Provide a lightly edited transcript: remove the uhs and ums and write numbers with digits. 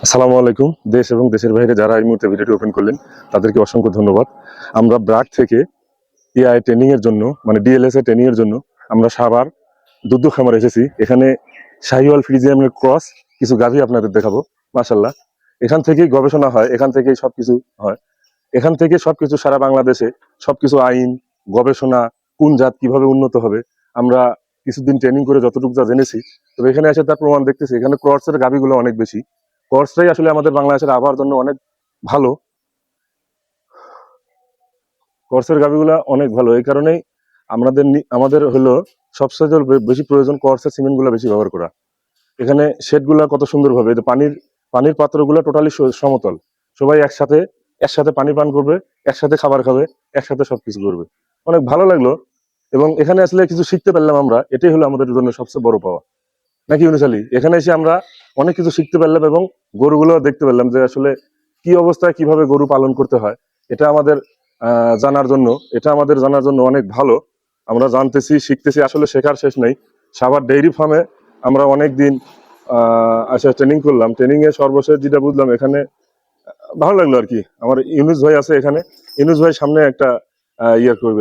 আসসালামু আলাইকুম। দেশ এবং দেশের বাইরে যারা এই মুহূর্তে ভিডিওটি ওপেন করলেন তাদেরকে অসংখ্য ধন্যবাদ। আমরা ব্রাক থেকে এআই ট্রেনিং এর জন্য মানে ডিএলএসএ ট্রেনিং এর জন্য আমরা সাভার দুধ খামারে এসেছি। এখানে শাহিওয়াল ফ্রিজিয়ানের ক্রস কিছু গাভী আপনাদের দেখাবো। মাশাআল্লাহ, এখান থেকেই গবেষণা হয়, এখান থেকেই সবকিছু হয়। এখান থেকে সবকিছু সারা বাংলাদেশে সবকিছু আইন, গবেষণা, কোন জাত কিভাবে উন্নত হবে আমরা কিছুদিন ট্রেনিং করে যতটুকু যা জেনেছি, তবে এখানে এসে তার প্রমাণ দেখতেছি। এখানে ক্রসের গাভীগুলো অনেক বেশি। ক্রসটাই আসলে আমাদের বাংলাদেশের আবহাওয়ার জন্য অনেক ভালো। ক্রসের গাভীগুলো অনেক ভালো, এই কারণেই আমাদের হলো সবচেয়ে বেশি প্রয়োজন ক্রসের সিমেন্ট গুলা বেশি ব্যবহার করা। এখানে শেড গুলা কত সুন্দর ভাবে, পানির পানির পাত্রগুলো টোটালি সমতল, সবাই একসাথে একসাথে পানি পান করবে, একসাথে খাবার খাবে, একসাথে সবকিছু করবে। অনেক ভালো লাগলো এবং এখানে আসলে কিছু শিখতে পারলাম আমরা, এটাই হলো আমাদের জন্য সবচেয়ে বড় পাওয়া। নাকি ইউনুস আলী? এখানে এসে আমরা অনেক কিছু শিখতে পারলাম এবং গরুগুলো দেখতে পারলাম যে আসলে কি অবস্থায় কিভাবে গরু পালন করতে হয়। এটা আমাদের জানার জন্য এটা আমাদের জানার জন্য অনেক ভালো। আমরা জানতেছি, শিখতেছি, আসলে শেখার শেষ নেই। সাভার ডেইরি ফার্মে আমরা অনেক দিন আসে ট্রেনিং করলাম। ট্রেনিং এ সর্বশেষ যেটা বুঝলাম, এখানে ভালো লাগলো আর কি। আমার ইউনুস ভাই আছে এখানে, ইউনুস ভাই সামনে একটা ইয়ে করবে।